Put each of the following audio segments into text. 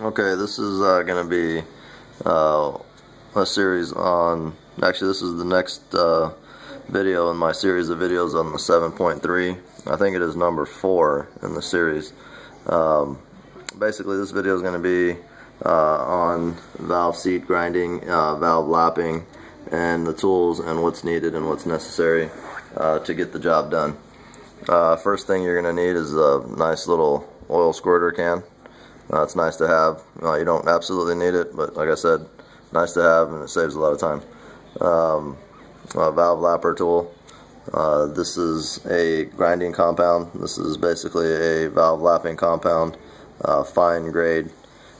Okay, this is going to be a series on, actually this is the next video in my series of videos on the 7.3. I think it is number 4 in the series. Basically this video is going to be on valve seat grinding, valve lapping, and the tools and what's needed and what's necessary to get the job done. First thing you're going to need is a nice little oil squirter can. It's nice to have. You don't absolutely need it, but like I said, nice to have, and it saves a lot of time. A valve lapper tool. This is a grinding compound. This is basically a valve lapping compound, fine grade.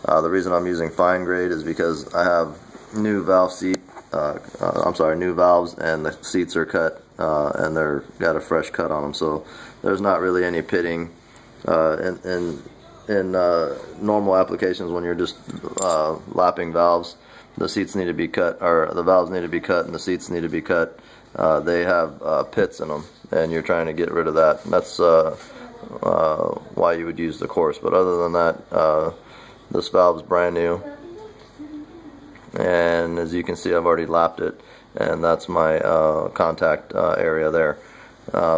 The reason I'm using fine grade is because I have new valve seat. New valves, and the seats are cut, and they're got a fresh cut on them. So there's not really any pitting. In normal applications, when you're just lapping valves, the seats need to be cut, or the valves need to be cut, and the seats need to be cut. They have pits in them, and you're trying to get rid of that. That's why you would use the coarse. But other than that, this valve's brand new, and as you can see, I've already lapped it, and that's my contact area there.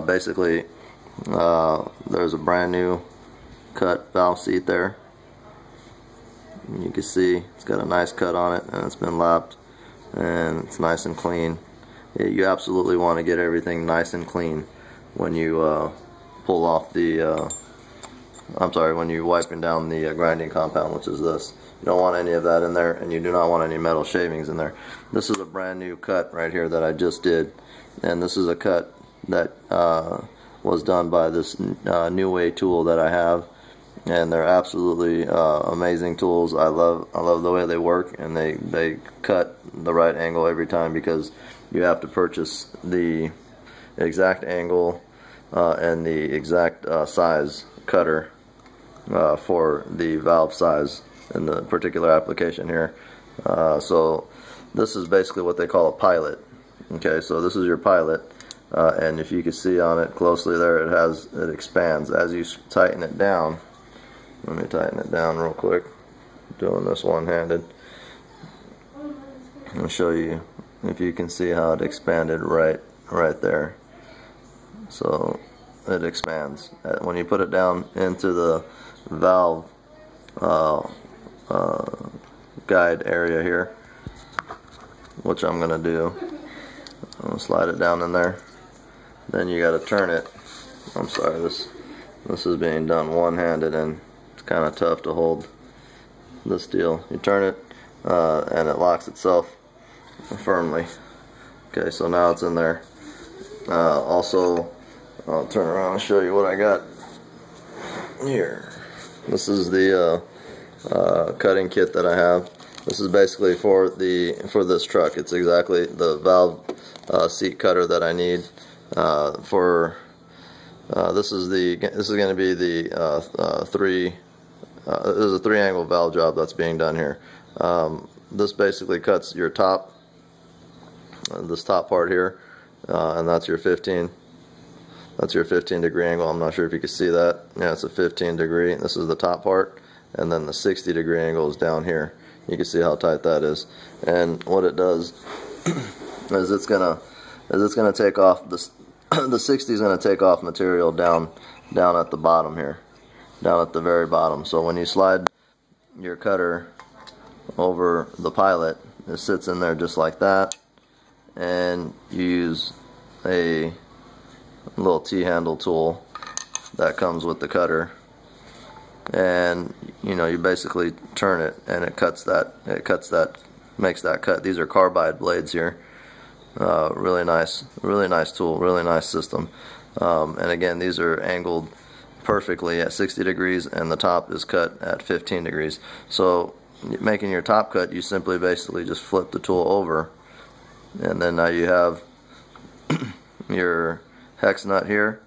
Basically, there's a brand new cut valve seat there. You can see it's got a nice cut on it, and it's been lapped, and it's nice and clean. You absolutely want to get everything nice and clean when you pull off the when you're wiping down the grinding compound, which is this. You don't want any of that in there, and you do not want any metal shavings in there. This is a brand new cut right here that I just did, and this is a cut that was done by this New Way tool that I have, and they're absolutely amazing tools. I love the way they work, and they cut the right angle every time, because you have to purchase the exact angle and the exact size cutter for the valve size in the particular application here. So this is basically what they call a pilot. Okay, so this is your pilot, and if you can see on it closely there, it expands as you tighten it down. Let me tighten it down real quick. Doing this one-handed. I'll show you if you can see how it expanded right there. So it expands when you put it down into the valve guide area here, which I'm gonna do. I'm gonna slide it down in there. Then you got to turn it. I'm sorry, this is being done one-handed, and it's kind of tough to hold this deal. You turn it, and it locks itself firmly. Okay, so now it's in there. Also, I'll turn around and show you what I got here. This is the cutting kit that I have. This is basically for this truck. It's exactly the valve seat cutter that I need this is going to be the this is a 3-angle valve job that's being done here. This basically cuts your top, this top part here, and that's your 15. That's your 15-degree angle. I'm not sure if you can see that. Yeah, it's a 15-degree. This is the top part, and then the 60-degree angle is down here. You can see how tight that is. And what it does is it's gonna take off this. The 60 is gonna take off material down at the bottom here, down at the very bottom. So when you slide your cutter over the pilot, it sits in there just like that, and you use a little T-handle tool that comes with the cutter, and you basically turn it, and it makes that cut. These are carbide blades here. Really nice tool, really nice system. And again, these are angled perfectly at 60 degrees, and the top is cut at 15 degrees. So making your top cut, you simply basically just flip the tool over, and then now you have your hex nut here,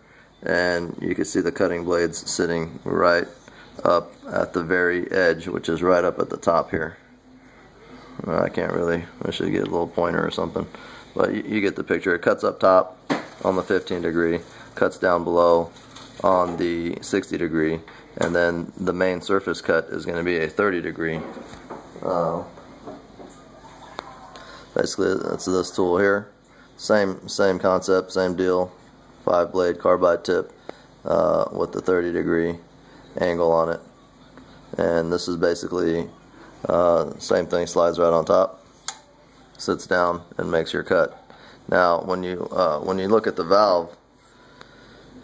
and you can see the cutting blades sitting right up at the very edge, which is right up at the top here. I can't really, I should get a little pointer or something, but you get the picture. It cuts up top on the 15 degree, cuts down below on the 60 degree, and then the main surface cut is going to be a 30 degree. Basically, that's this tool here. Same concept, same deal. 5-blade carbide tip with the 30 degree angle on it, and this is basically same thing. Slides right on top, sits down, and makes your cut. Now, when you look at the valve,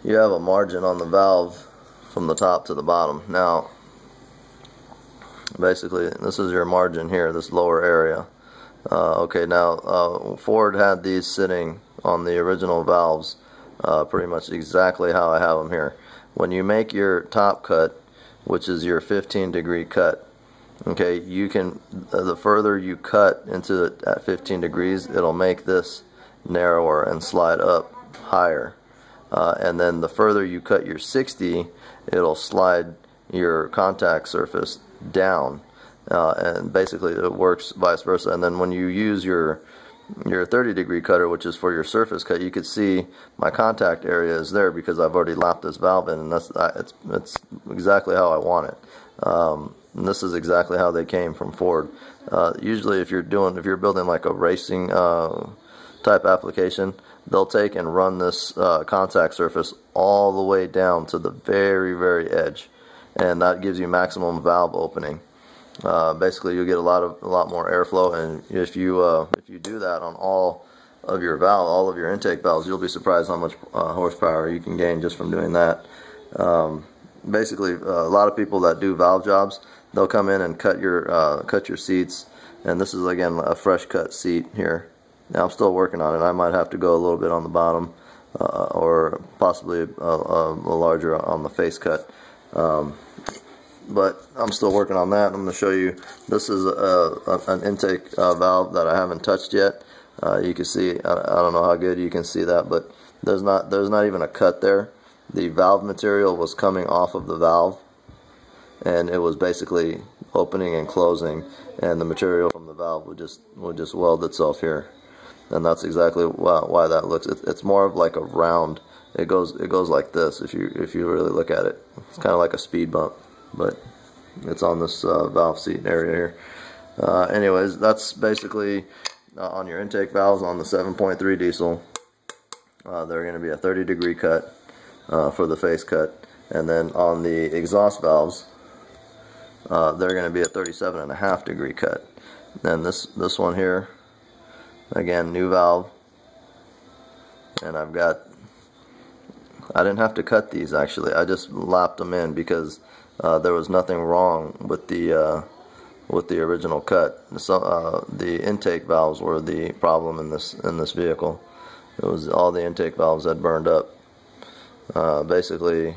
you have a margin on the valve from the top to the bottom. Now, basically, this is your margin here, this lower area. Okay, now Ford had these sitting on the original valves pretty much exactly how I have them here. When you make your top cut, which is your 15 degree cut, okay, you can, the further you cut into it at 15 degrees, it'll make this narrower and slide up higher. And then the further you cut your 60, it'll slide your contact surface down. And basically it works vice versa. And then when you use your 30 degree cutter, which is for your surface cut, you could see my contact area is there because I've already lapped this valve in, and it's exactly how I want it. And this is exactly how they came from Ford. Usually if you're building like a racing type application, they'll take and run this contact surface all the way down to the very, very edge, and that gives you maximum valve opening. Basically, you'll get a lot more airflow, and if you do that on all of your intake valves, you'll be surprised how much horsepower you can gain just from doing that. Basically, a lot of people that do valve jobs, they'll come in and cut your seats, and this is again a fresh cut seat here. Now I'm still working on it. I might have to go a little bit on the bottom, or possibly a larger on the face cut. But I'm still working on that. I'm going to show you. This is an intake valve that I haven't touched yet. You can see. I don't know how good you can see that, but there's not even a cut there. The valve material was coming off of the valve, and it was basically opening and closing, and the material from the valve would just weld itself here. And that's exactly why that looks. It's more of like a round. It goes like this if you really look at it. It's kind of like a speed bump, but it's on this valve seat area here. Anyways, that's basically on your intake valves on the 7.3 diesel. They're going to be a 30 degree cut for the face cut, and then on the exhaust valves, they're going to be a 37.5 degree cut. And this one here, again, new valve, and I didn't have to cut these actually. I just lapped them in because there was nothing wrong with the original cut. So, the intake valves were the problem in this vehicle. It was all the intake valves had burned up, basically.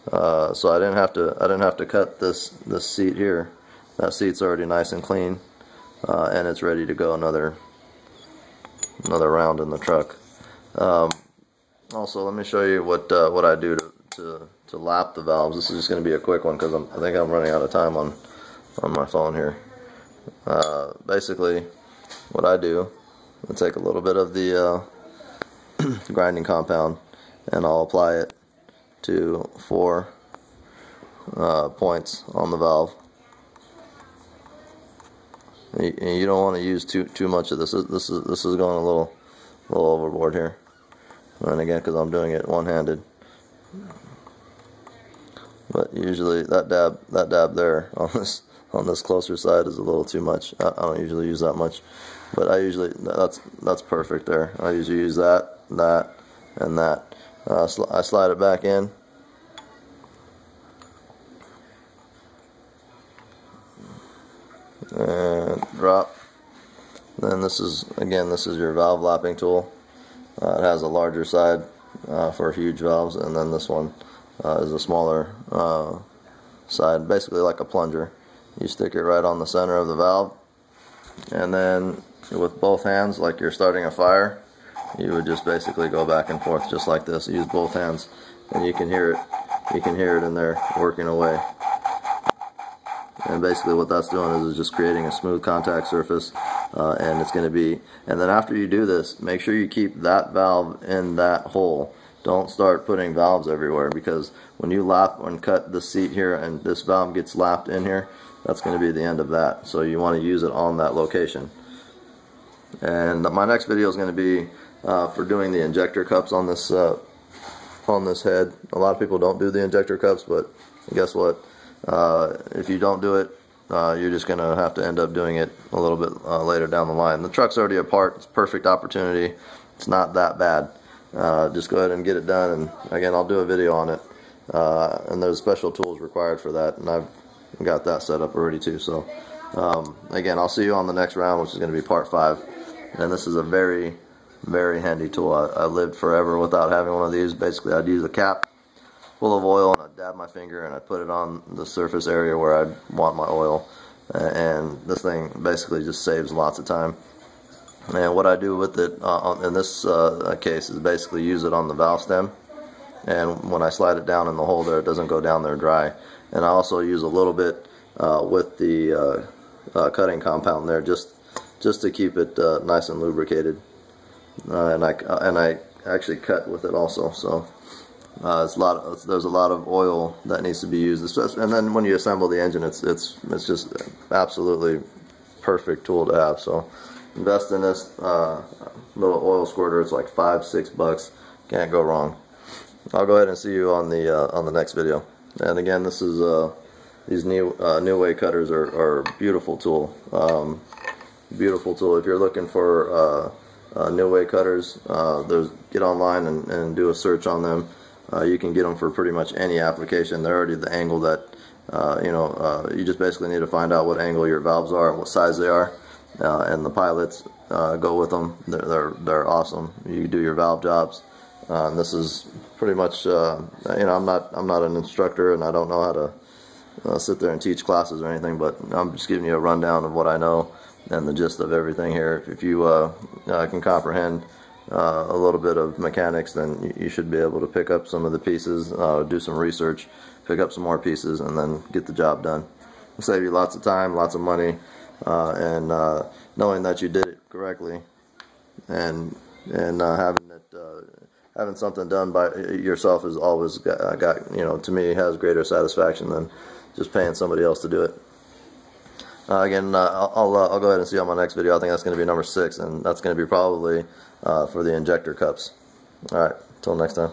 So I didn't have to cut this seat here. That seat's already nice and clean, and it's ready to go another round in the truck. Also, let me show you what I do to lap the valves. This is just going to be a quick one because I think I'm running out of time on my phone here. Basically, what I do, I take a little bit of the grinding compound, and I'll apply it to 4 points on the valve. And you don't want to use too much of this. This is going a little overboard here. And again, because I'm doing it one-handed. But usually that dab there on this closer side is a little too much. I don't usually use that much, but I usually that's perfect there. I usually use that, and that. I slide it back in. And drop. Then this is your valve lapping tool. It has a larger side for huge valves, and then this one is a smaller side, basically like a plunger. You stick it right on the center of the valve, and then with both hands, like you're starting a fire, you would just basically go back and forth just like this. Use both hands, and you can hear it. You can hear it in there working away. And basically what that's doing is just creating a smooth contact surface, and it's going to be, and then after you do this, make sure you keep that valve in that hole. don't start putting valves everywhere, because when you lap and cut the seat here and this valve gets lapped in here, that's going to be the end of that. So you want to use it on that location. And my next video is going to be for doing the injector cups on this head. A lot of people don't do the injector cups, but guess what? If you don't do it, you're just going to have to end up doing it a little bit later down the line. The truck's already apart. It's a perfect opportunity. It's not that bad. Just go ahead and get it done, and again, I'll do a video on it. And there's special tools required for that, and I've got that set up already too. So again, I'll see you on the next round, which is going to be part 5. And this is a very, very handy tool. I lived forever without having one of these. Basically, I'd use a cap full of oil, and I'd dab my finger and I'd put it on the surface area where I'd want my oil, and this thing basically just saves lots of time. And what I do with it in this case is basically use it on the valve stem, and when I slide it down in the hole there, it doesn't go down there dry. And I also use a little bit with the cutting compound there, just to keep it nice and lubricated. And I actually cut with it also. So there's a lot of oil that needs to be used, and then when you assemble the engine, it's just absolutely perfect tool to have. So invest in this little oil squirter. It's like $5-6. Can't go wrong. I'll go ahead and see you on the next video. And again, this is these new way cutters are a beautiful tool. Beautiful tool. If you're looking for new way cutters, get online and do a search on them. You can get them for pretty much any application. They're already the angle that you just basically need to find out what angle your valves are and what size they are, and the pilots go with them. They're awesome. You do your valve jobs. And this is pretty much I'm not an instructor, and I don't know how to sit there and teach classes or anything, but I'm just giving you a rundown of what I know and the gist of everything here. If you can comprehend a little bit of mechanics, then you should be able to pick up some of the pieces, do some research, pick up some more pieces, and then get the job done. It'll save you lots of time, lots of money, and knowing that you did it correctly, and having something done by yourself is always to me, has greater satisfaction than just paying somebody else to do it. Again, I'll go ahead and see you on my next video. I think that's going to be number 6, and that's going to be probably for the injector cups. Alright, until next time.